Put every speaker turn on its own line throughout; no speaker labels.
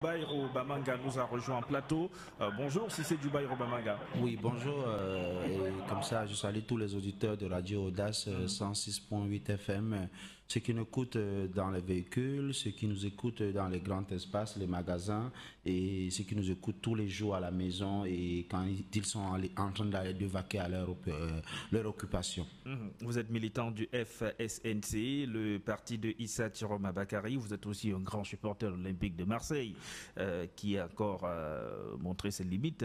Baïro Bamanga nous a rejoint en plateau. Bonjour, si c'est du Baïro Bamanga.
Oui, bonjour. Et comme ça, je salue tous les auditeurs de Radio Audace 106.8 FM, ceux qui nous écoutent dans les véhicules, ceux qui nous écoutent dans les grands espaces, les magasins, et ceux qui nous écoutent tous les jours à la maison et quand ils sont en train d'aller de vaquer à leur occupation.
Vous êtes militant du FSNC, le parti de Issa Tiroma Bakary. Vous êtes aussi un grand supporter de l'Olympique de Marseille, qui a encore montré ses limites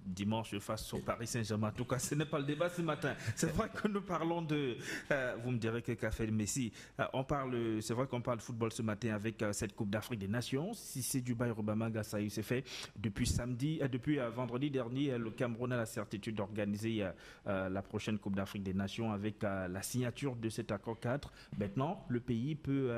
dimanche face au Paris Saint-Germain. En tout cas, ce n'est pas le débat ce matin. C'est vrai que nous parlons de... vous me direz que Café Messi, c'est vrai qu'on parle football ce matin avec cette Coupe d'Afrique des Nations. Si c'est du Baïro Bamanga, ça y est, c'est fait. Depuis vendredi dernier, le Cameroun a la certitude d'organiser la prochaine Coupe d'Afrique des Nations avec la signature de cet accord 4. Maintenant, le pays peut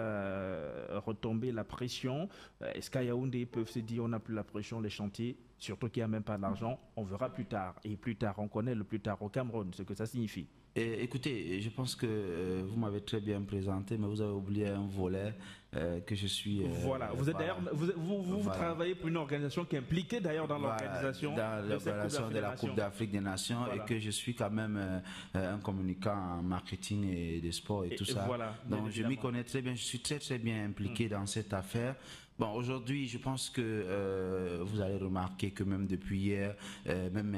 retomber la pression. Est-ce qu'à Yaoundé peuvent se dire on n'a plus la pression, les chantiers, surtout qu'il n'y a même pas d'argent, on verra plus tard. Et plus tard, on connaît le plus tard au Cameroun, ce que ça signifie.
Écoutez, je pense que vous m'avez très bien présenté, mais vous avez oublié un volet que je suis...
voilà, vous êtes d'ailleurs, vous travaillez pour une organisation qui est impliquée d'ailleurs dans l'organisation
de la Coupe d'Afrique des Nations, et que je suis quand même un communicant en marketing et des sports et tout ça.
Voilà,
donc je m'y connais très bien, je suis très bien impliqué dans cette affaire. Bon, aujourd'hui, je pense que vous allez remarquer que même depuis hier, même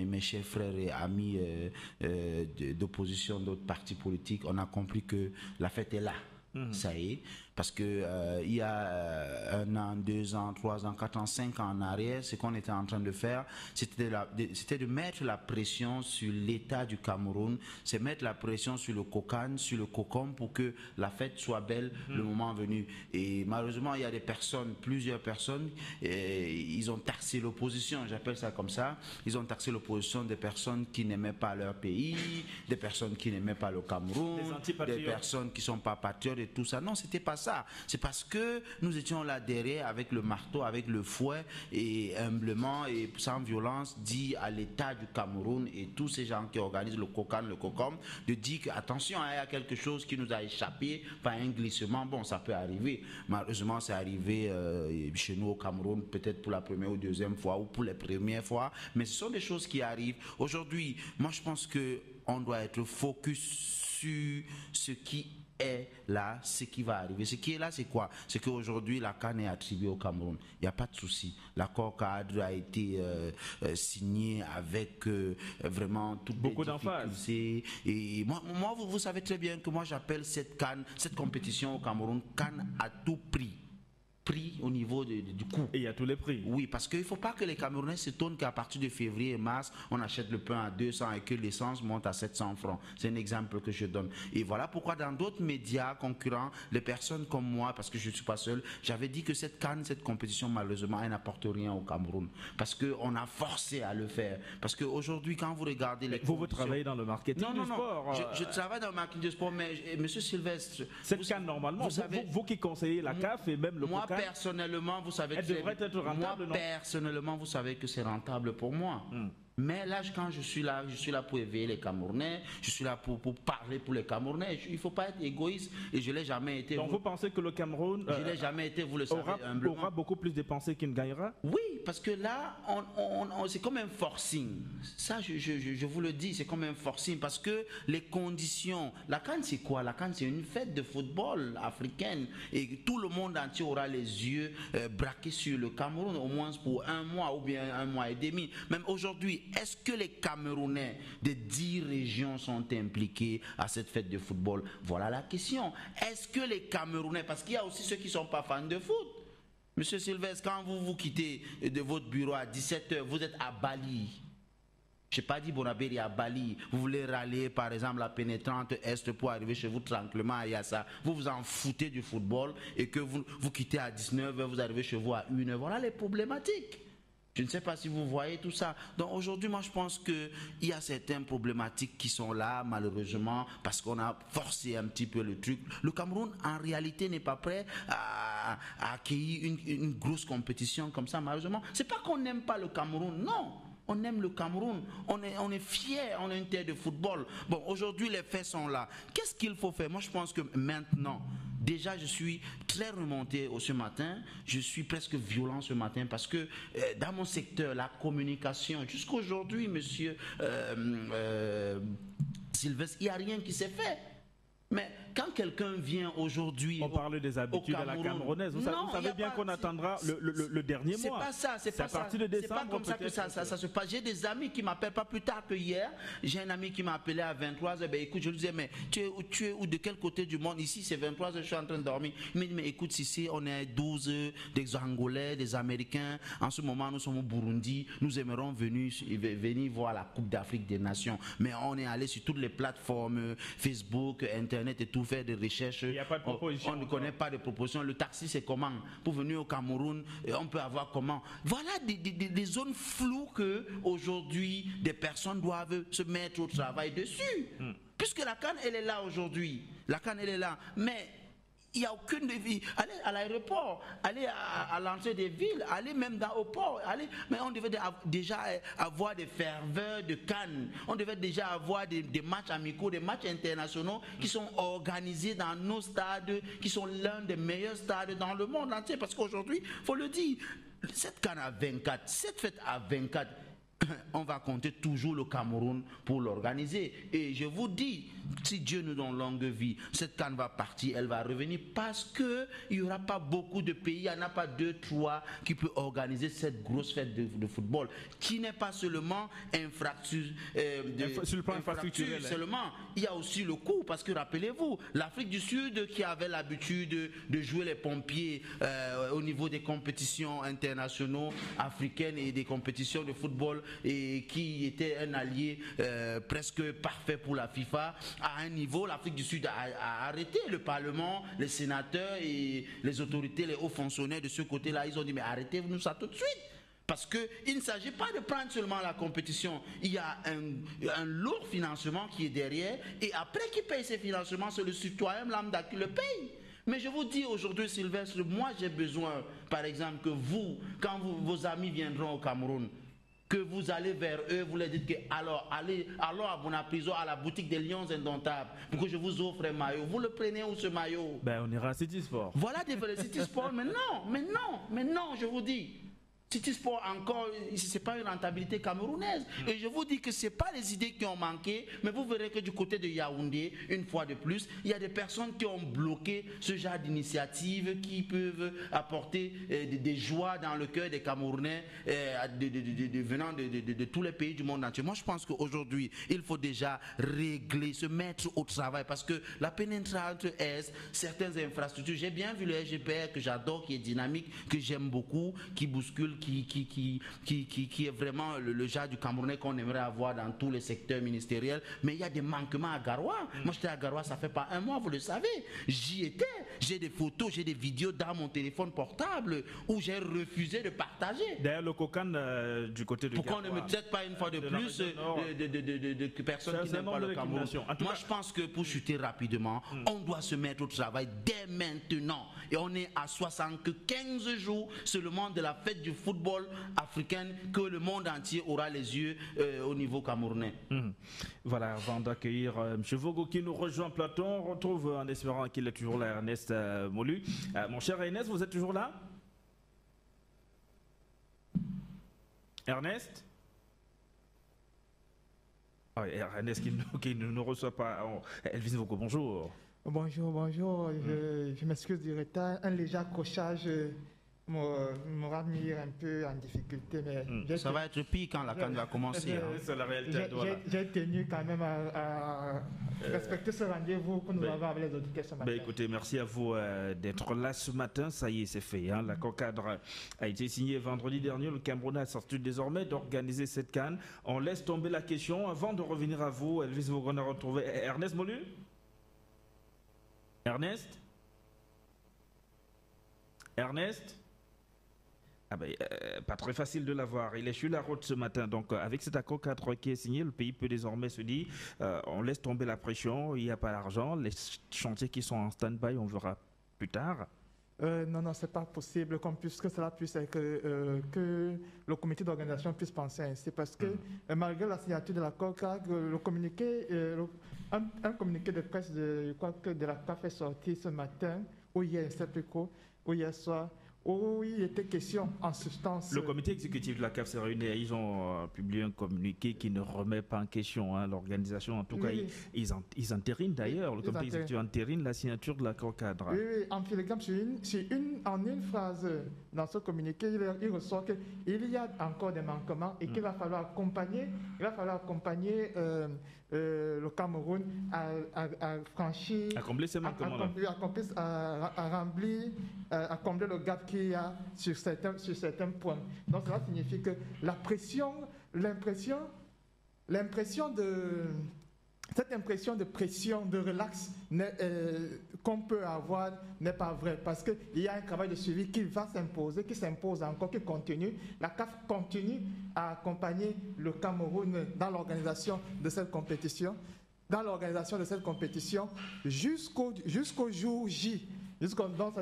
mes chers frères et amis d'opposition, d'autres partis politiques, on a compris que la fête est là. Ça y est, parce que il y a 1 an, 2 ans, 3 ans, 4 ans, 5 ans en arrière, ce qu'on était en train de faire, c'était de mettre la pression sur l'État du Cameroun, c'est mettre la pression sur le COCAN, sur le COCOM, pour que la fête soit belle le moment venu. Et malheureusement, il y a plusieurs personnes, ils ont taxé l'opposition, j'appelle ça comme ça, ils ont taxé l'opposition des personnes qui n'aimaient pas leur pays, des personnes qui n'aimaient pas le Cameroun, des personnes qui ne sont pas patriotes et tout ça. Non, c'était pas ça. C'est parce que nous étions là derrière avec le marteau, avec le fouet, et humblement et sans violence dit à l'État du Cameroun et tous ces gens qui organisent le COCAN, le COCOM, de dire que attention, il y a quelque chose qui nous a échappé par un glissement. Bon, ça peut arriver. Malheureusement, c'est arrivé chez nous au Cameroun, peut-être pour la première ou deuxième fois ou pour les premières fois, mais ce sont des choses qui arrivent. Aujourd'hui, moi je pense que on doit être focus sur ce qui est là, ce qui va arriver. Ce qui est là, c'est quoi? C'est qu'aujourd'hui, la CAN est attribuée au Cameroun. Il n'y a pas de souci. L'accord cadre a été signé avec vraiment toutes
beaucoup
les difficultés. Et moi, vous savez très bien que moi, j'appelle cette CAN, cette compétition au Cameroun, CAN à tout prix au niveau du coût.
Et il y a tous les prix.
Oui, parce qu'il ne faut pas que les Camerounais s'étonnent qu'à partir de février et mars, on achète le pain à 200 et que l'essence monte à 700 francs. C'est un exemple que je donne. Et voilà pourquoi dans d'autres médias concurrents, les personnes comme moi, parce que je ne suis pas seul, j'avais dit que cette CAN, cette compétition, malheureusement, elle n'apporte rien au Cameroun. Parce qu'on a forcé à le faire. Parce qu'aujourd'hui, quand vous regardez les...
Vous travaillez dans le marketing du sport.
Je travaille dans le marketing du sport, mais M. Sylvestre...
Cette CAN, normalement, vous qui conseillez la CAF et même le COCAN,
personnellement, vous savez
elle devrait être rentable, non?
Personnellement, vous savez que c'est rentable pour moi. Mais là, quand je suis là pour éveiller les Camerounais, je suis là pour parler pour les Camerounais. Il ne faut pas être égoïste, et je ne l'ai jamais été.
Donc vous pensez que le Cameroun
je l'ai jamais été, vous le savez,
aura beaucoup plus dépensé qu'il ne gagnera?
Oui, parce que là, c'est comme un forcing. Ça, je vous le dis, c'est comme un forcing, parce que les conditions... La CAN, c'est quoi? La CAN, c'est une fête de football africaine, et tout le monde entier aura les yeux braqués sur le Cameroun, au moins pour 1 mois ou bien 1 mois et demi. Même aujourd'hui, est-ce que les Camerounais de 10 régions sont impliqués à cette fête de football? Voilà la question. Est-ce que les Camerounais, parce qu'il y a aussi ceux qui ne sont pas fans de foot. Monsieur Sylvestre, quand vous quittez de votre bureau à 17h, vous êtes à Bali. Je n'ai pas dit Bonabéry à Bali. Vous voulez rallier par exemple la pénétrante Est pour arriver chez vous tranquillement à Yassa. Vous vous en foutez du football et que vous quittez à 19h, vous arrivez chez vous à 1h. Voilà les problématiques. Je ne sais pas si vous voyez tout ça. Donc aujourd'hui, moi je pense qu'il y a certaines problématiques qui sont là, malheureusement, parce qu'on a forcé un petit peu le truc. Le Cameroun, en réalité, n'est pas prêt à accueillir une grosse compétition comme ça, malheureusement. C'est pas qu'on n'aime pas le Cameroun, non. On aime le Cameroun, on est fiers, on est une terre de football. Bon, aujourd'hui, les faits sont là. Qu'est-ce qu'il faut faire? Moi, je pense que maintenant, déjà je suis très remonté ce matin, je suis presque violent ce matin parce que dans mon secteur, la communication, jusqu'à aujourd'hui, monsieur Sylvestre, il n'y a rien qui s'est fait. Mais quand quelqu'un vient aujourd'hui...
On parle des habitudes à la camerounaise. Vous savez bien qu'on attendra le dernier mois.
C'est pas ça, c'est pas ça.
À partir de décembre,
c'est pas comme ça que ça se passe. J'ai des amis qui m'appellent pas plus tard que hier. J'ai un ami qui m'a appelé à 23h. Ben écoute, je lui disais, mais tu es où, de quel côté du monde? Ici, c'est 23h, je suis en train de dormir. Il me dit, mais écoute, ici, on est 12 des Angolais, des Américains. En ce moment, nous sommes au Burundi. Nous aimerons venir voir la Coupe d'Afrique des Nations. Mais on est allé sur toutes les plateformes, Facebook, Internet et tout, faire des recherches.
Il n'y a pas de proposition.
On ne connaît pas de proposition. Le taxi, c'est comment? Pour venir au Cameroun, on peut avoir comment? Voilà des zones floues que aujourd'hui des personnes doivent se mettre au travail dessus. Puisque la CAN, elle est là aujourd'hui. La CAN, elle est là. Mais il n'y a aucune vie. Allez à l'aéroport, allez à l'entrée des villes, allez même au port. Mais on devait déjà avoir des ferveurs de Cannes. On devait déjà avoir des matchs amicaux, des matchs internationaux qui sont organisés dans nos stades, qui sont l'un des meilleurs stades dans le monde entier. Parce qu'aujourd'hui, il faut le dire, cette Cannes à 24, cette fête à 24, on va compter toujours le Cameroun pour l'organiser. Et je vous dis, si Dieu nous donne longue vie, cette CAN va partir, elle va revenir parce qu'il n'y aura pas beaucoup de pays, il n'y en a pas 2, 3 qui peuvent organiser cette grosse fête de football qui n'est pas seulement infrastructure,
sur le plan infrastructurel.
Seulement, il y a aussi le coût parce que rappelez-vous, l'Afrique du Sud qui avait l'habitude de jouer les pompiers au niveau des compétitions internationales africaines et des compétitions de football et qui était un allié presque parfait pour la FIFA, à un niveau, l'Afrique du Sud a arrêté. Le Parlement, les sénateurs et les autorités, les hauts fonctionnaires de ce côté-là, ils ont dit mais arrêtez-nous ça tout de suite. Parce qu'il ne s'agit pas de prendre seulement la compétition. Il y a un lourd financement qui est derrière. Et après qui paye ces financements, c'est le citoyen lambda qui le paye. Mais je vous dis aujourd'hui, Sylvestre, moi j'ai besoin, par exemple, que vous, quand vos amis viendront au Cameroun, que vous allez vers eux, vous leur dites que alors à Bonapriso, à la boutique des Lions Indomptables, pour que je vous offre un maillot. Vous le prenez où ce maillot?
Ben, on ira à City Sport.
Voilà des City Sport, mais non, je vous dis. City Sport encore, ce n'est pas une rentabilité camerounaise. Et je vous dis que ce n'est pas les idées qui ont manqué, mais vous verrez que du côté de Yaoundé, une fois de plus, il y a des personnes qui ont bloqué ce genre d'initiatives qui peuvent apporter des joies dans le cœur des Camerounais venant de tous les pays du monde entier. Moi, je pense qu'aujourd'hui, il faut déjà régler, se mettre au travail parce que la pénétration est certaines infrastructures. J'ai bien vu le SGPR que j'adore, qui est dynamique, que j'aime beaucoup, qui bouscule, qui est vraiment le genre du Camerounais qu'on aimerait avoir dans tous les secteurs ministériels. Mais il y a des manquements à Garoua. Moi, j'étais à Garoua, ça fait pas un mois, vous le savez. J'y étais. J'ai des photos, j'ai des vidéos dans mon téléphone portable où j'ai refusé de partager.
D'ailleurs, le cocan du côté de
Pourquoi on ne me traite pas une fois de plus de personnes qui n'aiment pas le Cameroun? Moi, je pense que pour chuter rapidement, on doit se mettre au travail dès maintenant. Et on est à 75 jours seulement de la fête du football africain que le monde entier aura les yeux au niveau camerounais.
Voilà, avant d'accueillir M. Vogo qui nous rejoint plateau, on retrouve en espérant qu'il est toujours là Ernest Molu. Mon cher Ernest, vous êtes toujours là? Ernest? Ernest qui ne nous reçoit pas. Elvis Vogo, bonjour.
Bonjour. Je m'excuse du retard. Un léger accrochage m'aura mis un peu en difficulté. Mais
ça va être pire quand la CAN va commencer.
C'est la réalité.
J'ai tenu quand même à respecter ce rendez-vous que nous avons avec les auditeurs ce matin.
Écoutez, merci à vous d'être là ce matin. Ça y est, c'est fait. L'accord cadre a été signé vendredi dernier. Le Cameroun a sorti désormais d'organiser cette CAN. On laisse tomber la question. Avant de revenir à vous, Elvis Vogon a retrouvé Ernest Molu. Ernest? Pas très facile de l'avoir. Il est sur la route ce matin. Donc, avec cet accord cadre qui est signé, le pays peut désormais se dire on laisse tomber la pression, il n'y a pas d'argent, les chantiers qui sont en stand-by, on verra plus tard.
Non, non, c'est pas possible que cela puisse être que le comité d'organisation puisse penser ainsi, parce que malgré la signature de l'accord CAG, le communiqué, un communiqué de presse je crois que de la CAF est sorti ce matin, ou hier, c'est plus court, ou hier soir, où il était question en substance.
Le comité exécutif de la CAF s'est réuni et ils ont publié un communiqué qui ne remet pas en question l'organisation. En tout cas, ils entérinent d'ailleurs. Le comité exécutif entérine la signature de l'accord cadre.
Oui, oui, en filigrane, en une phrase dans ce communiqué, il ressort qu'il y a encore des manquements et qu'il va falloir accompagner, le Cameroun à franchir,
à combler ces manquements-là.
À combler le gap qu'il y a sur certains points. Donc cela signifie que cette impression de pression, de relax qu'on peut avoir n'est pas vraie, parce qu'il y a un travail de suivi qui va s'imposer, qui s'impose encore, qui continue. La CAF continue à accompagner le Cameroun dans l'organisation de cette compétition, jusqu'au jour J. Jusqu'au 9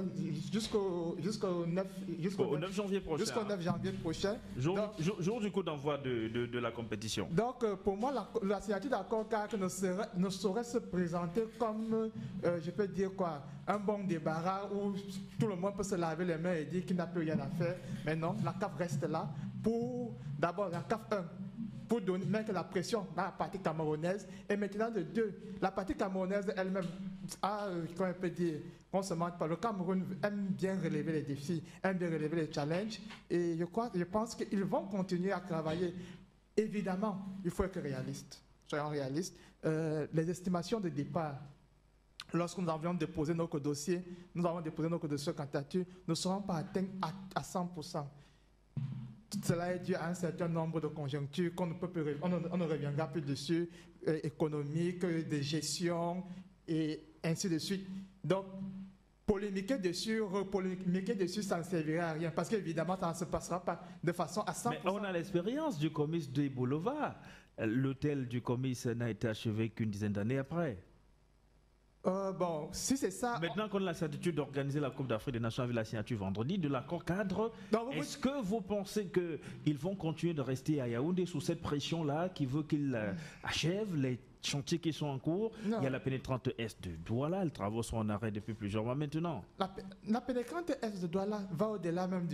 janvier prochain.
Jusqu'au 9 janvier prochain.
Jour du coup d'envoi de la compétition.
Donc, pour moi, la signature d'accord CAC ne saurait se présenter comme, je peux dire quoi, un bon débarras où tout le monde peut se laver les mains et dire qu'il n'a plus rien à faire. Mais non, la CAF reste là pour, d'abord, la CAF 1. Pour mettre la pression dans la partie camerounaise. Et maintenant, de 2, la partie camerounaise elle-même a, comment on peut dire, on se mente pas. Le Cameroun aime bien relever les défis, aime bien relever les challenges. Et je pense qu'ils vont continuer à travailler. Évidemment, il faut être réaliste. Soyons réalistes. Les estimations de départ, lorsque nous avions déposé notre dossier, candidature, ne seront pas atteints à 100%. Cela est dû à un certain nombre de conjonctures qu'on ne peut plus, on ne reviendra plus dessus, économiques, de gestion et ainsi de suite. Donc, polémiquer dessus, ça ne servira à rien, parce qu'évidemment, ça ne se passera pas de façon à 100%.
Mais on a l'expérience du comice de Boulova. L'hôtel du comice n'a été achevé qu'une dizaine d'années après.
Bon, si c'est ça...
Maintenant qu'on a la certitude d'organiser la Coupe d'Afrique des Nations avec la signature vendredi de l'accord cadre, est-ce que vous pensez qu'ils vont continuer de rester à Yaoundé sous cette pression-là qui veut qu'ils achèvent les chantiers qui sont en cours? Non. Il y a la pénétrante Est de Douala, les travaux sont en arrêt depuis plusieurs mois maintenant.
La pénétrante Est de Douala va au-delà même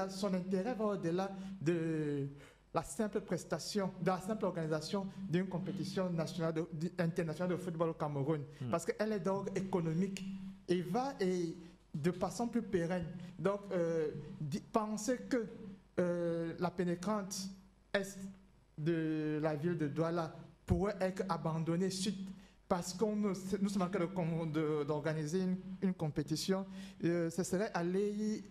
son intérêt va au-delà de la simple prestation, de la simple organisation d'une compétition internationale de football au Cameroun. Parce qu'elle est d'ordre économique et va de façon plus pérenne. Donc, penser que la pénétrante Est de la ville de Douala pourrait être abandonnée suite parce qu'on nous sommes en train d'organiser une compétition, ce serait aller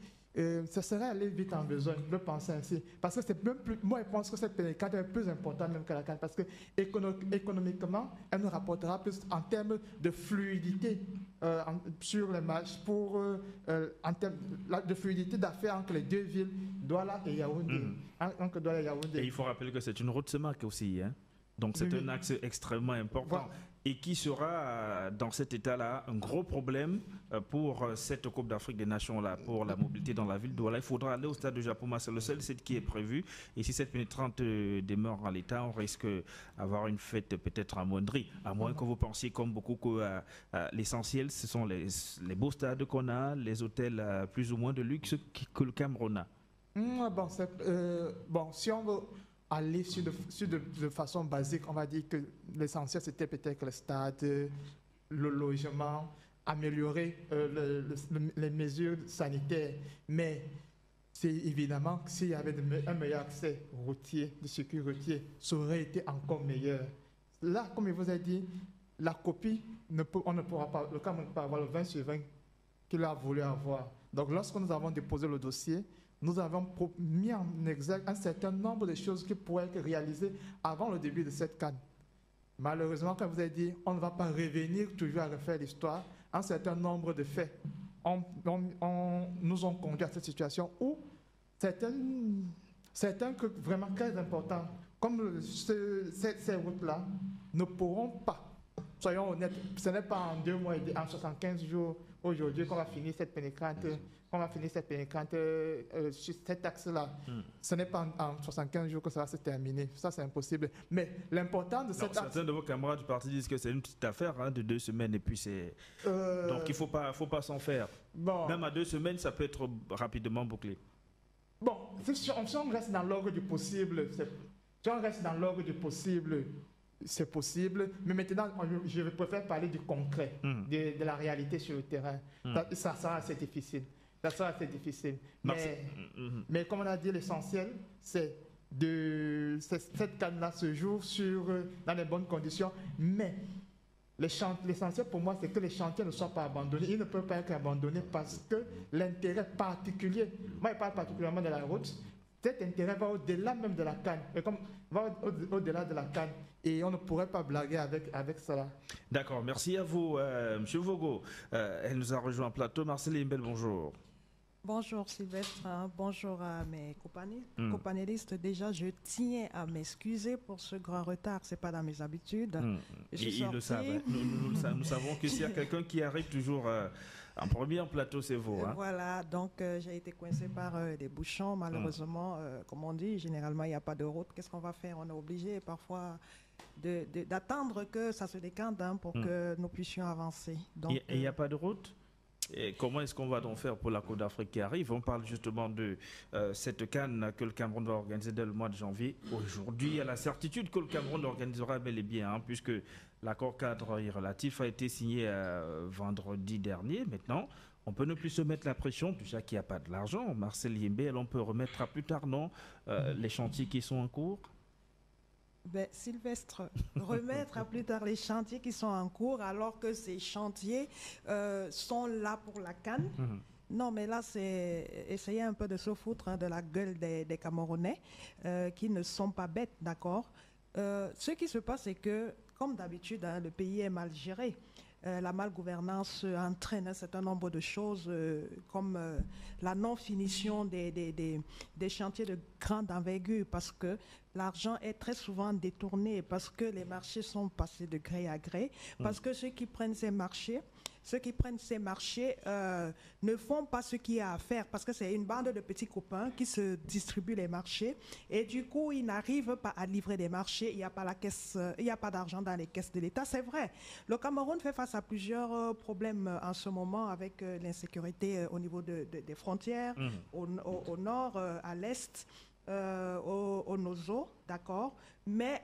vite en besoin de penser ainsi. Parce que c'est même plus, moi je pense que cette pénétrante est plus importante même que la CAN, parce que économiquement, elle nous rapportera plus en termes de fluidité sur les matchs, en termes de fluidité d'affaires entre les deux villes, Douala et Yaoundé.
Et il faut rappeler que c'est une route SEMAC aussi, hein? Donc c'est un axe extrêmement important. Voilà. Et qui sera dans cet état-là un gros problème pour cette Coupe d'Afrique des Nations-là, pour la mobilité dans la ville de Douala. Il faudra aller au stade de Japoma, c'est le seul site qui est prévu. Et si cette pénétrante demeure en l'état, on risque d'avoir une fête peut-être amoindrie. À moins que vous pensiez, comme beaucoup, que l'essentiel, ce sont les beaux stades qu'on a, les hôtels plus ou moins de luxe que le Cameroun a.
Si on veut aller de façon basique, on va dire que l'essentiel c'était peut-être le stade, le logement, améliorer les mesures sanitaires. Mais c'est évidemment que s'il y avait un meilleur accès routier, de circuit routier, ça aurait été encore meilleur. Là, comme il vous a dit, la copie, on ne pourra pas, le Cameroun ne peut pas avoir le 20/20 qu'il a voulu avoir. Donc lorsque nous avons déposé le dossier, nous avons mis en exergue un certain nombre de choses qui pourraient être réalisées avant le début de cette CAN. Malheureusement, comme vous avez dit, on ne va pas revenir toujours à refaire l'histoire. Un certain nombre de faits nous ont conduit à cette situation où certains trucs vraiment très importants, comme ces routes-là, ne pourront pas soyons honnêtes, ce n'est pas en 2 mois, en 75 jours aujourd'hui qu'on va finir cette pénétrante. Sur cet axe-là. Ce n'est pas en 75 jours que ça va se terminer. Ça, c'est impossible. Mais l'important de cet axe...
Certains de vos camarades du parti disent que c'est une petite affaire de 2 semaines et puis c'est... Donc, il ne faut pas s'en faire.
Bon.
Même à 2 semaines, ça peut être rapidement bouclé.
Bon, si on reste dans l'ordre du possible, c'est possible. Mais maintenant, je préfère parler du concret, de la réalité sur le terrain. Ça sera assez difficile. Mais comme on a dit, l'essentiel, c'est cette canne-là se joue dans les bonnes conditions. Mais l'essentiel pour moi, c'est que les chantiers ne soient pas abandonnés. Ils ne peuvent pas être abandonnés parce que l'intérêt particulier, moi je parle particulièrement de la route, cet intérêt va au-delà même de la canne, va au-delà de la canne. Et on ne pourrait pas blaguer avec cela.
D'accord, merci à vous, M. Vogo. Elle nous a rejoint en plateau. Marcel Imbel, bonjour.
Bonjour Sylvestre, bonjour à mes copanélistes. Déjà, je tiens à m'excuser pour ce grand retard, ce n'est pas dans mes habitudes.
Ils le savent. Nous savons que s'il y a quelqu'un qui arrive toujours en premier en plateau, c'est vous.
Voilà, donc j'ai été coincé par des bouchons, malheureusement. Comme on dit, généralement, il n'y a pas de route. Qu'est-ce qu'on va faire? On est obligé parfois d'attendre que ça se décante pour que nous puissions avancer.
Et il n'y a pas de route? Et comment est-ce qu'on va donc faire pour la Coupe d'Afrique qui arrive? On parle justement de cette CAN que le Cameroun va organiser dès le mois de janvier. Aujourd'hui, il y a la certitude que le Cameroun organisera bel et bien, puisque l'accord cadre relatif a été signé vendredi dernier. Maintenant, on peut ne plus se mettre la pression, déjà qu'il n'y a pas de l'argent. Marcel Yembel, on peut remettre à plus tard, non, les chantiers qui sont en cours?
Sylvestre, remettre à plus tard les chantiers qui sont en cours alors que ces chantiers sont là pour la CAN. Non, mais là, c'est essayer un peu de se foutre de la gueule des Camerounais qui ne sont pas bêtes, d'accord? Ce qui se passe, c'est que, comme d'habitude, le pays est mal géré. La malgouvernance entraîne un certain nombre de choses comme la non-finition des chantiers de grande envergure parce que l'argent est très souvent détourné, parce que les marchés sont passés de gré à gré, parce que ceux qui prennent ces marchés ne font pas ce qu'il y a à faire parce que c'est une bande de petits copains qui se distribuent les marchés et du coup ils n'arrivent pas à livrer des marchés, il n'y a pas d'argent dans les caisses de l'État, c'est vrai. Le Cameroun fait face à plusieurs problèmes en ce moment avec l'insécurité au niveau des frontières, au nord, à l'est. Au Nozo, d'accord, mais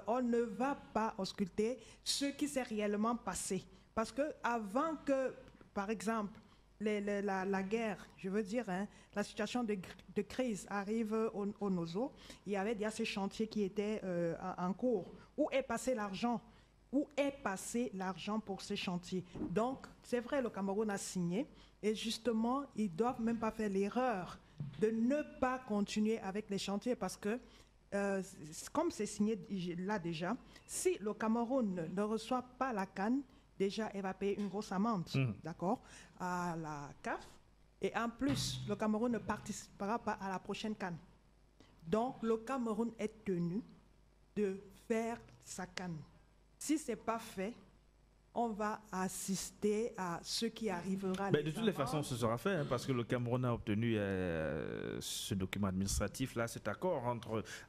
on ne va pas ausculter ce qui s'est réellement passé. Parce que avant que, par exemple, la guerre, je veux dire, la situation de crise arrive au Nozo, il y avait déjà ces chantiers qui étaient en cours. Où est passé l'argent? Où est passé l'argent pour ces chantiers? Donc, c'est vrai, le Cameroun a signé, et justement, ils ne doivent même pas faire l'erreur de ne pas continuer avec les chantiers parce que, comme c'est signé là déjà, si le Cameroun ne reçoit pas la CAN, déjà, elle va payer une grosse amende, d'accord, à la CAF. Et en plus, le Cameroun ne participera pas à la prochaine CAN. Donc, le Cameroun est tenu de faire sa CAN. Si ce n'est pas fait, on va assister à ce qui arrivera.
De toutes les façons, ce sera fait, parce que le Cameroun a obtenu ce document administratif-là, cet accord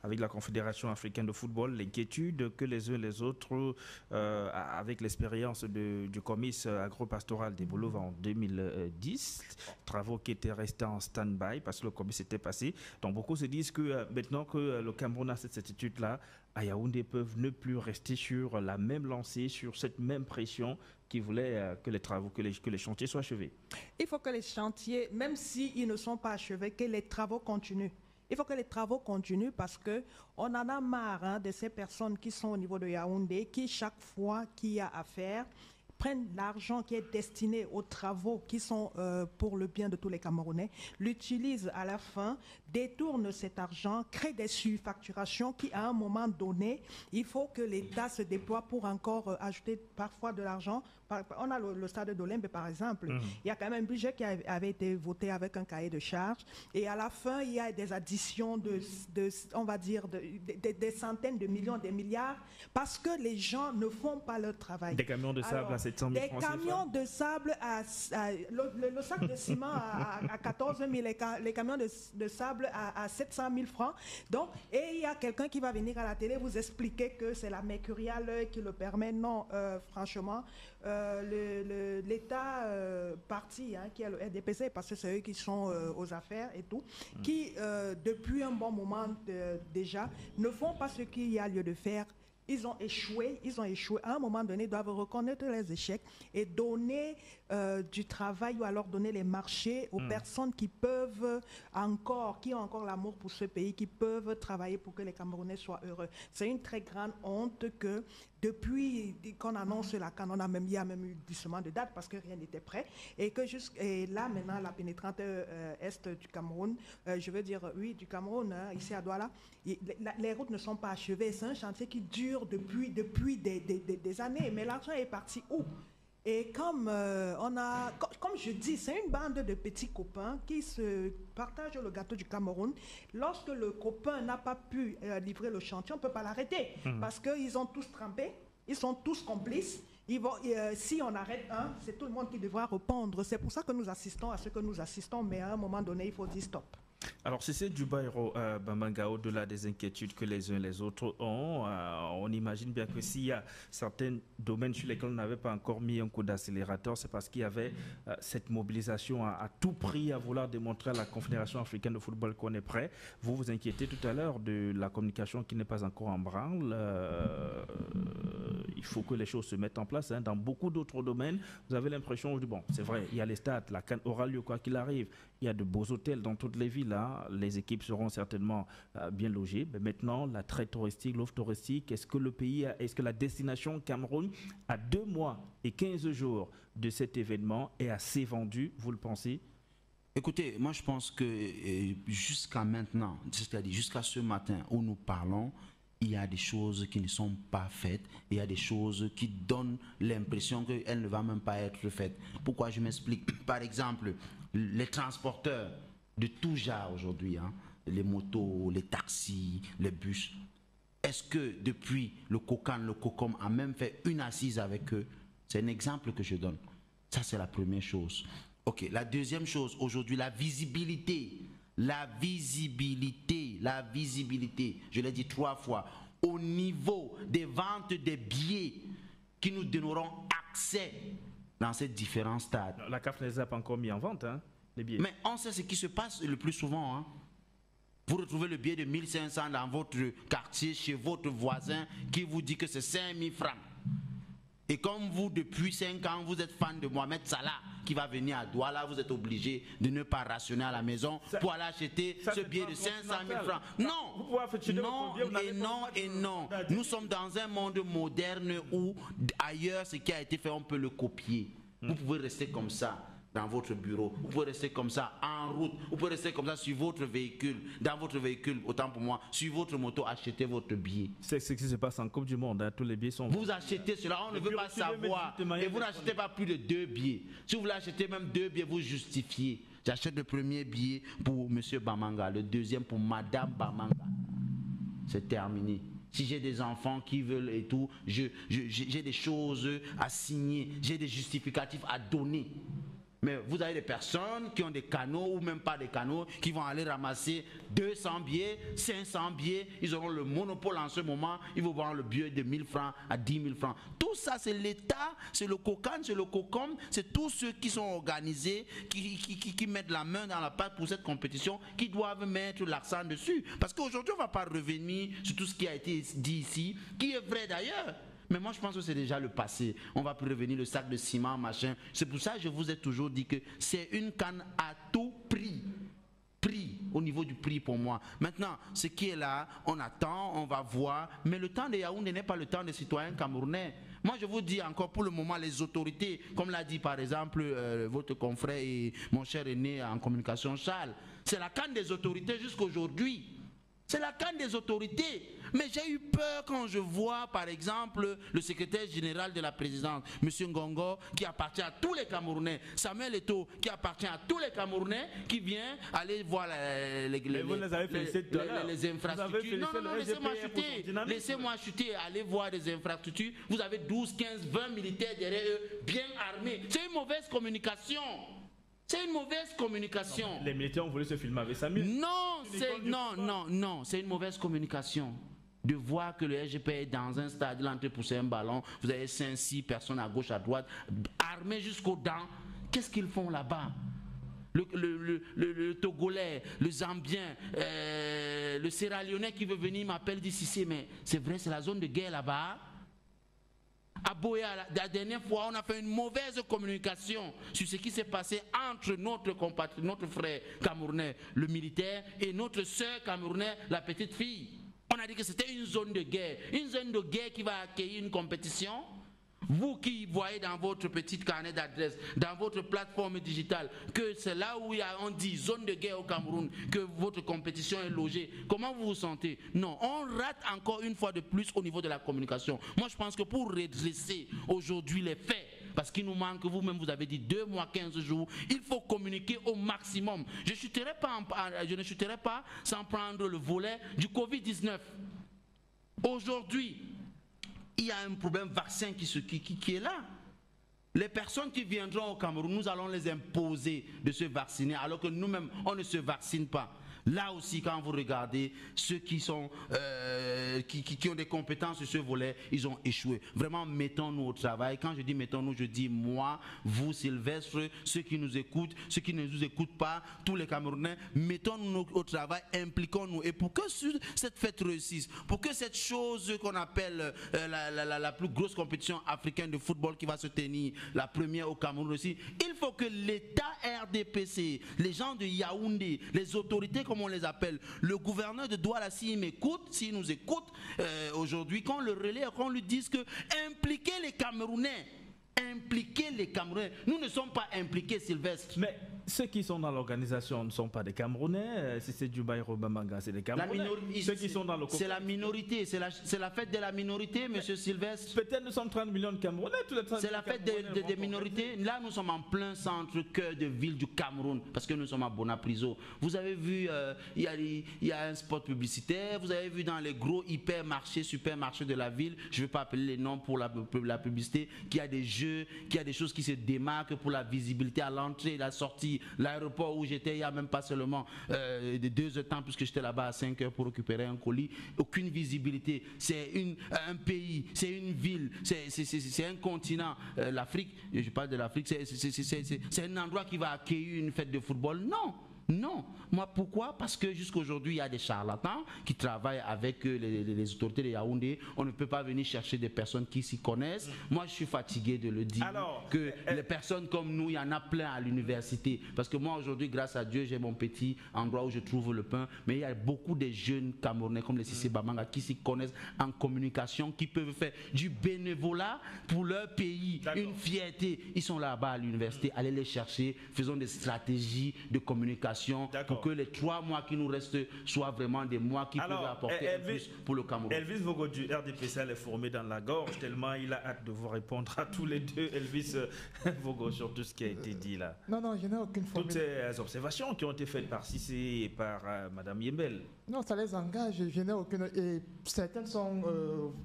avec la Confédération africaine de football, l'inquiétude que les uns et les autres, avec l'expérience du comice agro-pastoral des Boulova en 2010, travaux qui étaient restés en stand-by parce que le comice était passé. Donc beaucoup se disent que maintenant que le Cameroun a cette certitude-là, à Yaoundé peuvent ne plus rester sur la même lancée, sur cette même pression qui voulait que les chantiers soient achevés.
Il faut que les chantiers, même s'ils ne sont pas achevés, que les travaux continuent. Il faut que les travaux continuent parce qu'on en a marre de ces personnes qui sont au niveau de Yaoundé, qui chaque fois qu'il y a à faire, prennent l'argent qui est destiné aux travaux qui sont pour le bien de tous les Camerounais, l'utilisent à la fin, détournent cet argent, créent des surfacturations qui, à un moment donné, il faut que l'État se déploie pour encore ajouter parfois de l'argent on a le stade d'Olympe par exemple, il y a quand même un budget qui avait été voté avec un cahier de charges et à la fin il y a des additions on va dire des centaines de millions, des milliards parce que les gens ne font pas leur travail.
Des camions de sable à 700 000 francs.
Des camions de sable le sac de ciment à 14 000, les camions de sable à 700 000 francs. Donc, et il y a quelqu'un qui va venir à la télé vous expliquer que c'est la Mercurial qui le permet. Non, franchement, l'État parti, qui est le RDPC, parce que c'est eux qui sont aux affaires et tout, qui, depuis un bon moment déjà, ne font pas ce qu'il y a lieu de faire. Ils ont échoué. À un moment donné, ils doivent reconnaître les échecs et donner du travail ou alors donner les marchés aux personnes qui peuvent qui ont encore l'amour pour ce pays, qui peuvent travailler pour que les Camerounais soient heureux. C'est une très grande honte que depuis qu'on annonce la CAN, il y a même eu glissement de date parce que rien n'était prêt et que et là maintenant la pénétrante est du Cameroun, je veux dire oui du Cameroun, ici à Douala, les routes ne sont pas achevées. C'est un chantier qui dure depuis des années, mais l'argent est parti où? Et comme je dis, c'est une bande de petits copains qui se partagent le gâteau du Cameroun. Lorsque le copain n'a pas pu livrer le chantier, on ne peut pas l'arrêter parce qu'ils ont tous trempé, ils sont tous complices. Si on arrête un, c'est tout le monde qui devra répondre. C'est pour ça que nous assistons à ce que nous assistons, mais à un moment donné, il faut dire stop.
Alors, c'est du Baïro Bamanga, au-delà des inquiétudes que les uns et les autres ont, on imagine bien que s'il y a certains domaines sur lesquels on n'avait pas encore mis un coup d'accélérateur, c'est parce qu'il y avait cette mobilisation à tout prix à vouloir démontrer à la Confédération africaine de football qu'on est prêt. Vous vous inquiétez tout à l'heure de la communication qui n'est pas encore en branle. Il faut que les choses se mettent en place. Dans beaucoup d'autres domaines, vous avez l'impression, bon, c'est vrai, il y a les stades, la CAN aura lieu quoi qu'il arrive. Il y a de beaux hôtels dans toutes les villes. Les équipes seront certainement bien logées. Mais maintenant, la traite touristique, l'offre touristique, est-ce que la destination Cameroun, à 2 mois et 15 jours de cet événement, est assez vendue, vous le pensez?
Écoutez, moi je pense que jusqu'à maintenant, c'est-à-dire jusqu'à ce matin où nous parlons, il y a des choses qui ne sont pas faites, il y a des choses qui donnent l'impression qu'elles ne vont même pas être faites. Pourquoi? Je m'explique. Par exemple, les transporteurs de tout genre aujourd'hui, les motos, les taxis, les bus, est-ce que depuis le COCAN, le COCOM a même fait une assise avec eux? C'est un exemple que je donne. Ça, c'est la première chose. Ok, la deuxième chose, aujourd'hui, la visibilité. La visibilité, je l'ai dit 3 fois, au niveau des ventes des billets qui nous donneront accès dans ces différents stades.
La CAF ne les a pas encore mis en vente, les billets.
Mais on sait ce qui se passe le plus souvent. Vous retrouvez le billet de 1500 dans votre quartier, chez votre voisin, qui vous dit que c'est 5000 francs. Et comme vous, depuis 5 ans, vous êtes fan de Mohamed Salah, qui va venir à Douala, vous êtes obligé de ne pas rationner à la maison pour aller acheter ce billet de 500 000 francs. Non. Nous sommes dans un monde moderne où ailleurs, ce qui a été fait, on peut le copier. Vous pouvez rester comme ça dans votre bureau, vous pouvez rester comme ça en route, vous pouvez rester comme ça sur votre véhicule, dans votre véhicule, autant pour moi, sur votre moto, achetez votre billet.
C'est ce qui se passe en Coupe du Monde, tous les billets sont...
Vous achetez cela, on ne veut pas savoir, et vous n'achetez pas plus de 2 billets. Si vous voulez acheter même 2 billets, vous justifiez. J'achète le premier billet pour M. Bamanga, le deuxième pour Madame Bamanga. C'est terminé. Si j'ai des enfants qui veulent et tout, j'ai des choses à signer, j'ai des justificatifs à donner. Mais vous avez des personnes qui ont des canaux ou même pas des canaux qui vont aller ramasser 200 billets, 500 billets. Ils auront le monopole en ce moment. Ils vont vendre le billet de 1000 francs à 10 000 francs. Tout ça, c'est l'État, c'est le COCAN, c'est le COCOM, c'est tous ceux qui sont organisés, qui mettent la main dans la pâte pour cette compétition, qui doivent mettre l'accent dessus. Parce qu'aujourd'hui, on ne va pas revenir sur tout ce qui a été dit ici, qui est vrai d'ailleurs. Mais moi, je pense que c'est déjà le passé. On va plus revenir le sac de ciment, machin. C'est pour ça que je vous ai toujours dit que c'est une canne à tout prix. Prix, au niveau du prix pour moi. Maintenant, ce qui est là, on attend, on va voir. Mais le temps de Yaoundé n'est pas le temps des citoyens camerounais. Moi, je vous dis encore pour le moment, les autorités, comme l'a dit par exemple votre confrère et mon cher aîné en communication, Charles, c'est la canne des autorités jusqu'à aujourd'hui. C'est la canne des autorités. Mais j'ai eu peur quand je vois, par exemple, le secrétaire général de la présidence, M. Ngongo, qui appartient à tous les Camerounais, Samuel Eto'o, qui appartient à tous les Camerounais, qui vient aller voir les infrastructures. Non, laissez-moi chuter, aller voir des infrastructures. Vous avez 12, 15, 20 militaires derrière eux, bien armés. C'est une mauvaise communication. C'est une mauvaise communication.
Non, les militaires ont voulu se filmer avec Samuel.
Non, c'est une mauvaise communication. De voir que le SGP est dans un stade, il est en train de pousser un ballon, vous avez 5-6 personnes à gauche, à droite, armées jusqu'aux dents. Qu'est-ce qu'ils font là-bas? Le Togolais, le Zambien, le Sierra-Léonais qui veut venir m'appelle d'ici, mais c'est vrai, c'est la zone de guerre là-bas. À Boya, la dernière fois, on a fait une mauvaise communication sur ce qui s'est passé entre notre frère camerounais, le militaire, et notre soeur camerounaise, la petite fille. On a dit que c'était une zone de guerre qui va accueillir une compétition. Vous qui voyez dans votre petit carnet d'adresse, dans votre plateforme digitale, que c'est là où on dit zone de guerre au Cameroun, que votre compétition est logée, comment vous vous sentez? Non, on rate encore une fois de plus au niveau de la communication. Moi, je pense que pour redresser aujourd'hui les faits, parce qu'il nous manque, vous-même vous avez dit 2 mois, 15 jours, il faut communiquer au maximum. Je ne chuterai pas sans prendre le volet du Covid-19. Aujourd'hui, il y a un problème vaccin qui est là. Les personnes qui viendront au Cameroun, nous allons les imposer de se vacciner, alors que nous-mêmes, on ne se vaccine pas. Là aussi, quand vous regardez ceux qui ont des compétences sur ce volet, ils ont échoué. Vraiment, mettons-nous au travail. Quand je dis mettons-nous, je dis moi, vous, Sylvestre, ceux qui nous écoutent, ceux qui ne nous écoutent pas, tous les Camerounais, mettons-nous au travail, impliquons-nous. Et pour que cette fête réussisse, pour que cette chose qu'on appelle la plus grosse compétition africaine de football qui va se tenir, la première au Cameroun aussi, il faut que l'État RDPC, les gens de Yaoundé, les autorités comme on les appelle, le gouverneur de Douala, s'il nous écoute aujourd'hui, qu'on le relaie, qu'on lui dise que impliquer les Camerounais. Nous ne sommes pas impliqués, Sylvestre.
Mais ceux qui sont dans l'organisation ne sont pas des Camerounais. Si c'est Dubaï, Robamanga, c'est des Camerounais. Ceux qui sont dans le
c'est la minorité, c'est la fête de la minorité, monsieur Sylvestre.
Peut-être nous sommes 30 millions de Camerounais.
C'est la fête des minorités. Là, nous sommes en plein centre, cœur de ville du Cameroun, parce que nous sommes à Bonapriso. Vous avez vu, il y a un spot publicitaire. Vous avez vu dans les gros hypermarchés, supermarchés de la ville, je ne vais pas appeler les noms pour la publicité, qu'il y a des jeux, qu'il y a des choses qui se démarquent pour la visibilité à l'entrée et la sortie. L'aéroport où j'étais, il n'y a même pas seulement 2 heures de temps, puisque j'étais là-bas à 5 heures pour récupérer un colis. Aucune visibilité. C'est un pays, c'est une ville, c'est un continent. L'Afrique, je parle de l'Afrique, c'est un endroit qui va accueillir une fête de football. Non. Moi, pourquoi? Parce que jusqu'aujourd'hui, il y a des charlatans qui travaillent avec les autorités de Yaoundé. On ne peut pas venir chercher des personnes qui s'y connaissent. Moi, je suis fatigué de le dire. Alors, que les personnes comme nous, il y en a plein à l'université. Parce que moi, aujourd'hui, grâce à Dieu, j'ai mon petit endroit où je trouve le pain. Mais il y a beaucoup de jeunes Camerounais comme les Cissé Bamanga qui s'y connaissent en communication, qui peuvent faire du bénévolat pour leur pays. Une fierté. Ils sont là-bas à l'université. Allez les chercher. Faisons des stratégies de communication pour que les 3 mois qui nous restent soient vraiment des mois qui peuvent apporter un plus pour le Cameroun.
Elvis Vogo du RDPC est formé dans la gorge tellement il a hâte de vous répondre à tous les deux, Elvis Vogo, sur tout ce qui a été dit là.
Non, je n'ai aucune formule.
Toutes ces observations qui ont été faites par Cissé et par Madame Yembel.
Non, ça les engage, je n'ai aucune... Et certaines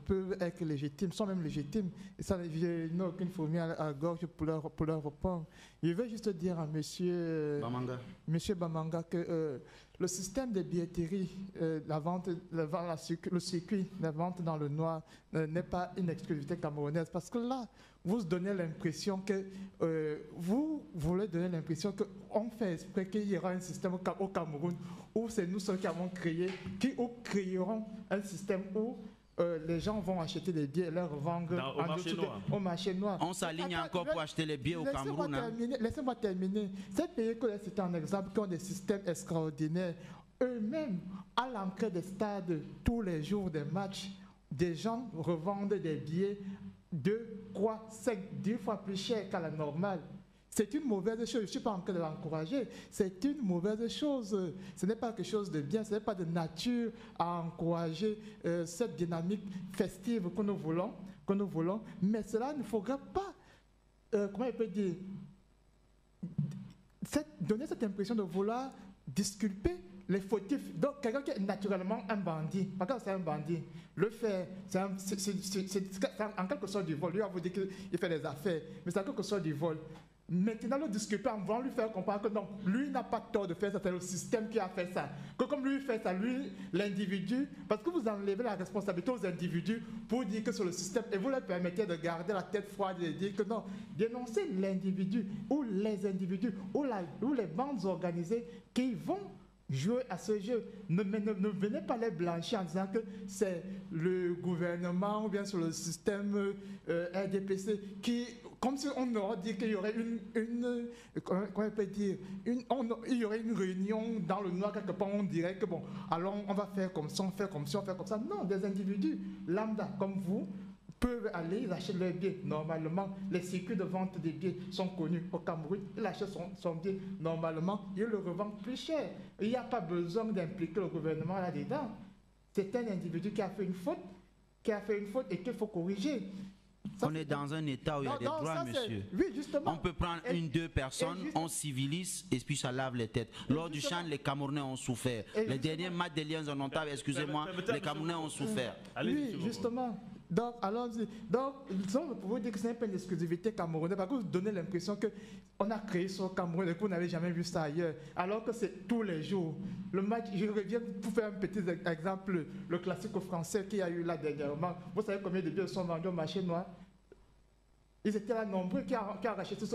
peuvent être légitimes, sont même légitimes. Et ça, je n'ai aucune formule à la gorge pour leur répondre. Je veux juste dire à Monsieur Bamanga que le système de billetterie, le circuit, la vente dans le noir n'est pas une exclusivité camerounaise. Parce que là, vous donnez l'impression que vous voulez donner l'impression qu'on fait exprès qu'il y aura un système au Cameroun où c'est nous seuls qui avons créé, qui créeront un système où les gens vont acheter des billets et les revendre au marché noir.
On s'aligne encore pour acheter les billets au Cameroun.
Laissez-moi terminer. Ces pays que c'était un exemple qui ont des systèmes extraordinaires. Eux-mêmes, à l'entrée des stades, tous les jours des matchs, des gens revendent des billets 2, 3, 5, 10 fois plus cher qu'à la normale. C'est une mauvaise chose. Je ne suis pas en train de l'encourager. C'est une mauvaise chose. Ce n'est pas quelque chose de bien. Ce n'est pas de nature à encourager cette dynamique festive que nous voulons. Mais cela ne faudra pas, comment je peux dire, donner cette impression de vouloir disculper les fautifs. Donc, quelqu'un qui est naturellement un bandit, par exemple, c'est un bandit, le fait, c'est en quelque sorte du vol. Lui, on vous dit qu'il fait des affaires, mais c'est en quelque sorte du vol. Maintenant, le disculper en voulant lui faire comprendre que non, lui n'a pas tort de faire ça, c'est le système qui a fait ça. Que comme lui fait ça, lui, l'individu, parce que vous enlevez la responsabilité aux individus pour dire que c'est le système et vous leur permettez de garder la tête froide et de dire que non, dénoncer l'individu ou les individus ou les bandes organisées qui vont jouer à ce jeu. Ne venez pas les blanchir en disant que c'est le gouvernement ou bien sur le système RDPC qui, comme si on aurait dit qu'il y aurait comment on peut dire, il y aurait une réunion dans le noir quelque part, on dirait que bon, alors on va faire comme ça, on fait comme ça, on fait comme ça. Non, des individus lambda comme vous peuvent aller, ils achètent leurs billets. Normalement, les circuits de vente des billets sont connus au Cameroun. Il achète son billet. Normalement, il le revend plus cher. Il n'y a pas besoin d'impliquer le gouvernement là-dedans. C'est un individu qui a fait une faute, et qu'il faut corriger. Ça,
on est dans un état où il y a des droits, monsieur.
Oui, justement.
On peut prendre deux personnes, on civilise et puis ça lave les têtes. Lors du chant, les Camerounais ont souffert. Les derniers matchs des Lions en Ontario, excusez-moi, les Camerounais ont souffert.
Oui, justement. Donc, allons-y. Donc, pour vous dire que ce n'est pas une exclusivité camerounaise, parce que vous donnez l'impression qu'on a créé ça au Cameroun et que vous n'avez jamais vu ça ailleurs, alors que c'est tous les jours. Le match, je reviens pour faire un petit exemple, le classique français qu'il y a eu là dernièrement. Vous savez combien de billets sont vendus au marché noir? Ils étaient là nombreux qui ont racheté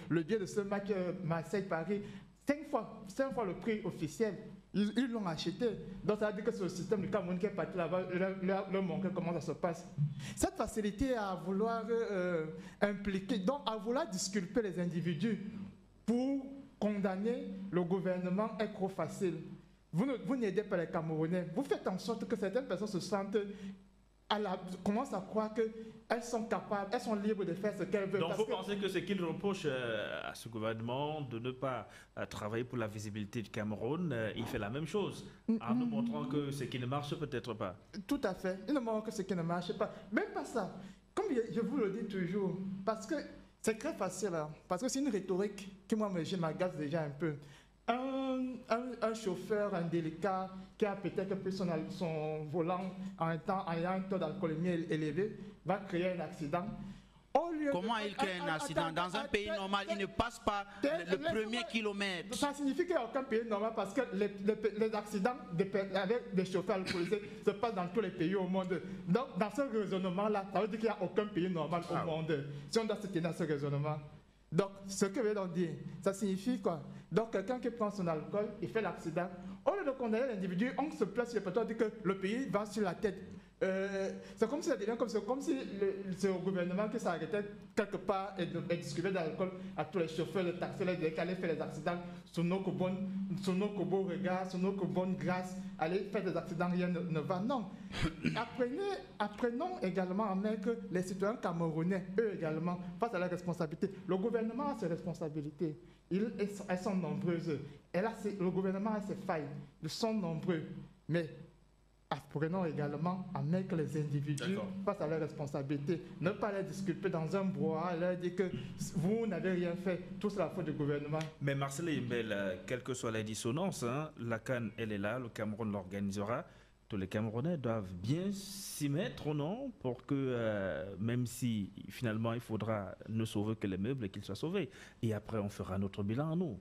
le billet de ce match Marseille-Paris. 5 fois le prix officiel. Ils l'ont acheté. Donc ça veut dire que c'est le système du Cameroun qui est parti là-bas, leur montrer comment ça se passe. Cette facilité à vouloir impliquer, donc à vouloir disculper les individus pour condamner le gouvernement est trop facile. Vous n'aidez pas les Camerounais. Vous faites en sorte que certaines personnes se sentent commencent à croire qu'elles sont capables, elles sont libres de faire ce qu'elles veulent.
Donc vous pensez que c'est qu'ils reprochent à ce gouvernement de ne pas travailler pour la visibilité du Cameroun, il fait la même chose, en nous montrant que ce qui ne marche peut-être pas.
Tout à fait, il nous montre que ce qui ne marche pas. Même pas ça, comme je vous le dis toujours, parce que c'est très facile, hein, parce que c'est une rhétorique qui moi m'agace déjà un peu. Un chauffeur indélicat qui a peut-être pris son volant en ayant un taux d'alcoolémie élevé va créer un accident.
Comment il crée un accident? Dans un pays normal, il ne passe pas le premier kilomètre.
Ça signifie qu'il n'y a aucun pays normal parce que les accidents avec des chauffeurs alcoolisés se passent dans tous les pays au monde. Donc, dans ce raisonnement-là, ça veut dire qu'il n'y a aucun pays normal au monde. Si on doit se tenir à ce raisonnement. Donc, ce que je veux dire, ça signifie quoi? Donc, quelqu'un qui prend son alcool, il fait l'accident. Au lieu de condamner l'individu, on se place sur le plateau et dit que le pays va sur la tête. C'est comme si ça devient comme si c'est au gouvernement qui s'arrêtait quelque part et distribuait de l'alcool à tous les chauffeurs de taxi, qui allaient faire des accidents sur nos beaux regards, sur nos bonnes grâces, aller faire des accidents, rien ne va. Non. Apprenons également à mettre les citoyens camerounais, eux également, face à leurs responsabilités. Le gouvernement a ses responsabilités. Elles sont nombreuses. Le gouvernement a ses failles. Ils sont nombreux. Mais apprenons également à mettre les individus face à leurs responsabilités. Ne pas les disculper dans un brouhaha, leur dire que vous n'avez rien fait, tout c'est la faute du gouvernement.
Mais Marcel Imbel, quelle que soit la dissonance, hein, la CAN, elle est là, le Cameroun l'organisera. Tous les Camerounais doivent bien s'y mettre, non? Pour que, même si finalement il faudra ne sauver que les meubles, qu'ils soient sauvés. Et après, on fera notre bilan, nous.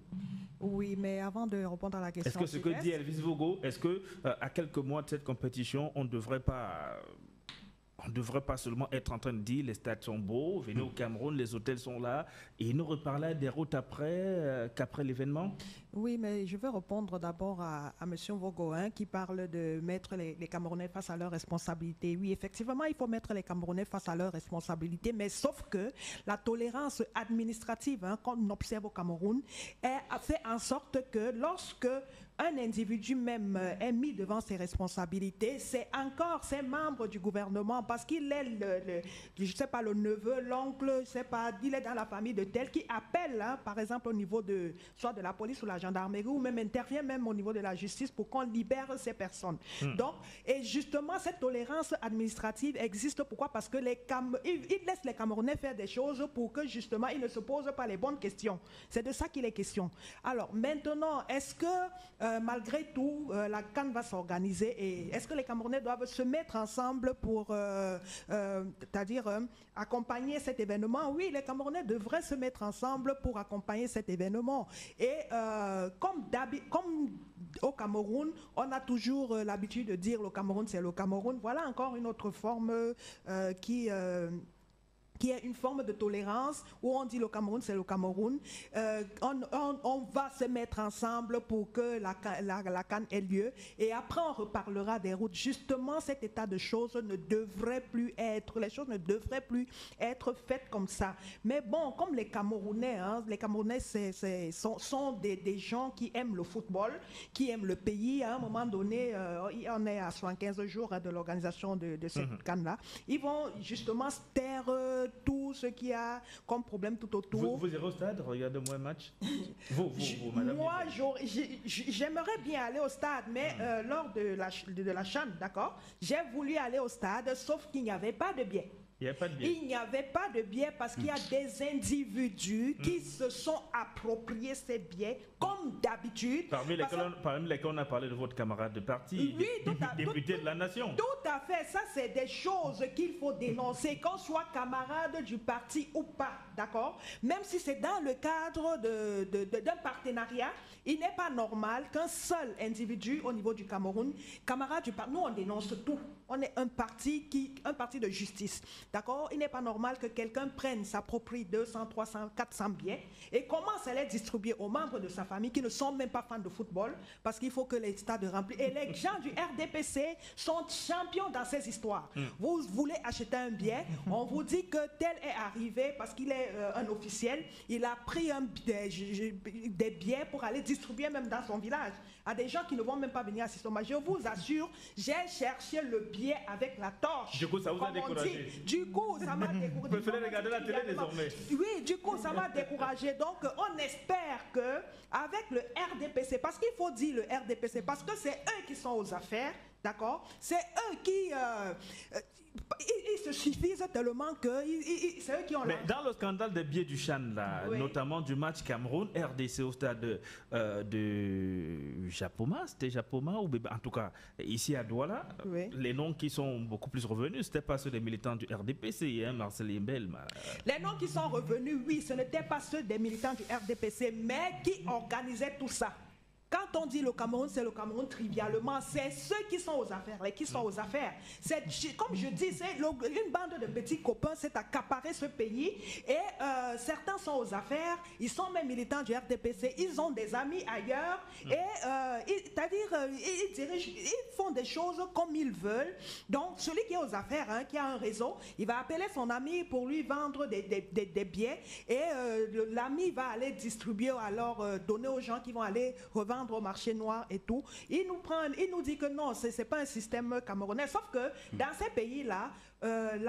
Oui, mais avant de répondre à la question.
Est-ce que ce que dit Elvis Vogo, est-ce qu'à quelques mois de cette compétition, on ne devrait pas seulement être en train de dire les stades sont beaux, venez au Cameroun, les hôtels sont là, et nous reparler des routes qu'après l'événement?
Oui, mais je vais répondre d'abord à M. Vogoin qui parle de mettre les Camerounais face à leurs responsabilités. Oui, effectivement, il faut mettre les Camerounais face à leurs responsabilités, mais sauf que la tolérance administrative qu'on observe au Cameroun fait en sorte que lorsque un individu même est mis devant ses responsabilités, c'est encore ses membres du gouvernement, parce qu'il est je sais pas, le neveu, l'oncle, je sais pas, il est dans la famille de tel qui appelle, hein, par exemple au niveau de soit de la police ou la gendarmerie, ou même intervient même au niveau de la justice pour qu'on libère ces personnes. Donc, et justement, cette tolérance administrative existe. Pourquoi? Parce que il laisse les Camerounais faire des choses pour que justement ils ne se posent pas les bonnes questions. C'est de ça qu'il est question. Alors maintenant, est-ce que malgré tout la CAN va s'organiser, et est-ce que les Camerounais doivent se mettre ensemble pour c'est-à-dire accompagner cet événement? Oui, les Camerounais devraient se mettre ensemble pour accompagner cet événement. Et comme au Cameroun, on a toujours l'habitude de dire le Cameroun, c'est le Cameroun. Voilà encore une autre forme qui est une forme de tolérance où on dit le Cameroun, c'est le Cameroun. On va se mettre ensemble pour que la CAN ait lieu. Et après, on reparlera des routes. Justement, cet état de choses ne devrait plus être, les choses ne devraient plus être faites comme ça. Mais bon, comme les Camerounais, sont des gens qui aiment le football, qui aiment le pays. À un moment donné, on est à 75 jours de l'organisation de cette CAN-là. Ils vont justement se taire tout ce qu'il y a comme problème tout autour.
Vous irez au stade, regardez-moi un match. vous, madame.
Moi, j'aimerais bien aller au stade, mais lors de la CHAN, d'accord, j'ai voulu aller au stade, sauf qu'il n'y avait pas de billets. Il n'y avait pas de billets parce qu'il y a des individus qui se sont appropriés ces billets comme d'habitude.
Parmi lesquels on a parlé de votre camarade de parti, oui, député de la nation.
Tout à fait, ça c'est des choses qu'il faut dénoncer, qu'on soit camarade du parti ou pas, d'accord? Même si c'est dans le cadre d'un partenariat, il n'est pas normal qu'un seul individu au niveau du Cameroun, camarade du parti, nous on dénonce tout. On est un parti de justice, d'accord? Il n'est pas normal que quelqu'un prenne, s'approprie 200, 300, 400 billets et commence à les distribuer aux membres de sa famille qui ne sont même pas fans de football, parce qu'il faut que les stades remplissent. Et les gens du RDPC sont champions dans ces histoires. Vous voulez acheter un billet, on vous dit que tel est arrivé parce qu'il est un officiel, il a pris des billets pour aller distribuer même dans son village à des gens qui ne vont même pas venir assister au match. Je vous assure, j'ai cherché le billet avec la torche.
Du coup, ça vous a découragé.
Du coup, ça m'a découragé.
Vous préférez regarder la télé désormais.
Oui, du coup, ça m'a découragé. Donc, on espère que avec le RDPC, parce qu'il faut dire le RDPC, parce que c'est eux qui sont aux affaires, d'accord? C'est eux qui... ils se suffisent tellement que c'est eux qui ont...
Mais dans le scandale des billets du CHAN, là, oui, notamment du match Cameroun-RDC au stade de Japoma, c'était Japoma, ou en tout cas ici à Douala, oui, les noms qui sont beaucoup plus revenus, ce n'étaient pas ceux des militants du RDPC, hein, Marcel Imbel.
Les noms qui sont revenus, oui, ce n'étaient pas ceux des militants du RDPC, mais qui organisaient tout ça. Quand on dit le Cameroun, c'est le Cameroun trivialement, c'est ceux qui sont aux affaires, les qui sont aux affaires. Comme je dis, c'est une bande de petits copains s'est accaparé ce pays et certains sont aux affaires, ils sont même militants du RDPC, ils ont des amis ailleurs et c'est-à-dire ils font des choses comme ils veulent. Donc celui qui est aux affaires, hein, qui a un réseau, il va appeler son ami pour lui vendre des billets et l'ami va aller distribuer, alors donner aux gens qui vont aller revendre au marché noir et tout. Il nous dit que non, c'est pas un système camerounais. Sauf que dans ces pays-là, c'est-à-dire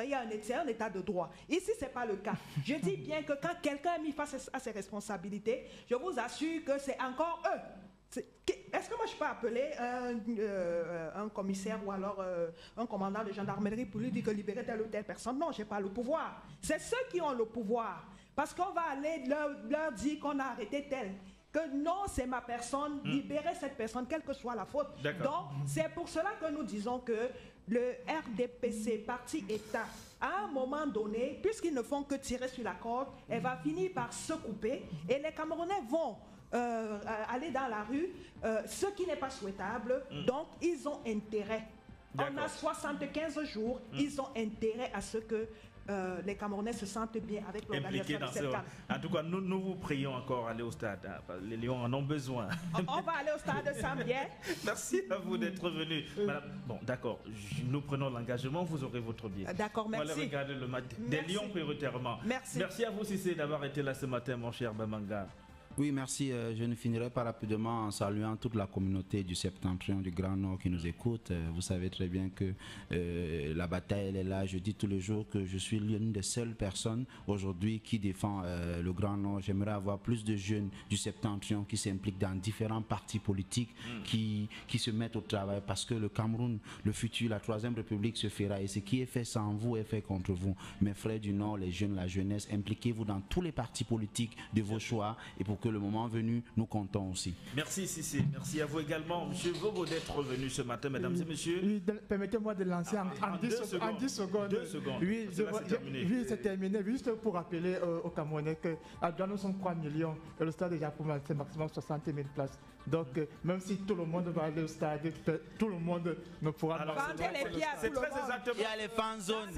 il y a un état de droit. Ici, c'est pas le cas. Je dis bien que quand quelqu'un est mis face à ses responsabilités, je vous assure que c'est encore eux. Est-ce que moi je peux appeler un commissaire ou alors un commandant de gendarmerie pour lui dire que libérer telle ou telle personne? Non, je n'ai pas le pouvoir. C'est ceux qui ont le pouvoir. Parce qu'on va aller leur dire qu'on a arrêté tel. Que non, c'est ma personne, libérer cette personne, quelle que soit la faute. Donc, c'est pour cela que nous disons que le RDPC, parti État, à un moment donné, puisqu'ils ne font que tirer sur la corde, elle va finir par se couper et les Camerounais vont aller dans la rue, ce qui n'est pas souhaitable. Donc, ils ont intérêt. On a 75 jours, ils ont intérêt à ce que les Camerounais se sentent bien avec l'organisation de cette CAN.
En tout cas, nous vous prions encore aller au stade. Hein, les Lions en ont besoin.
On va aller au stade samedi.
Merci à vous d'être venu. Bon, d'accord. Nous prenons l'engagement. Vous aurez votre billet.
D'accord, merci.
On va aller regarder le match des Lions prioritairement.
Merci.
Merci à vous, Cissé, d'avoir été là ce matin, mon cher Bamanga.
Oui, merci. Je ne finirai pas rapidement en saluant toute la communauté du Septentrion, du Grand Nord qui nous écoute. Vous savez très bien que la bataille, elle est là. Je dis tous les jours que je suis l'une des seules personnes aujourd'hui qui défend le Grand Nord. J'aimerais avoir plus de jeunes du Septentrion qui s'impliquent dans différents partis politiques, qui se mettent au travail, parce que le Cameroun, le futur, la Troisième République se fera. Et ce qui est fait sans vous est fait contre vous. Mes frères du Nord, les jeunes, la jeunesse, impliquez-vous dans tous les partis politiques de vos choix, et pour que le moment venu, nous comptons aussi.
Merci Cissé, merci à vous également, Monsieur Vogo, d'être venu ce matin, mesdames et messieurs.
Oui, permettez-moi de lancer en 10 secondes.
2 secondes.
Oui, c'est terminé. Juste pour rappeler aux Camerounais qu'à Douala, nous sommes 3 millions et le stade de Japon, c'est maximum 60 000 places. Donc, même si tout le monde va aller au stade, tout le monde ne pourra pas.
Vendez les billets à tout le monde.
Il y a les fan zones.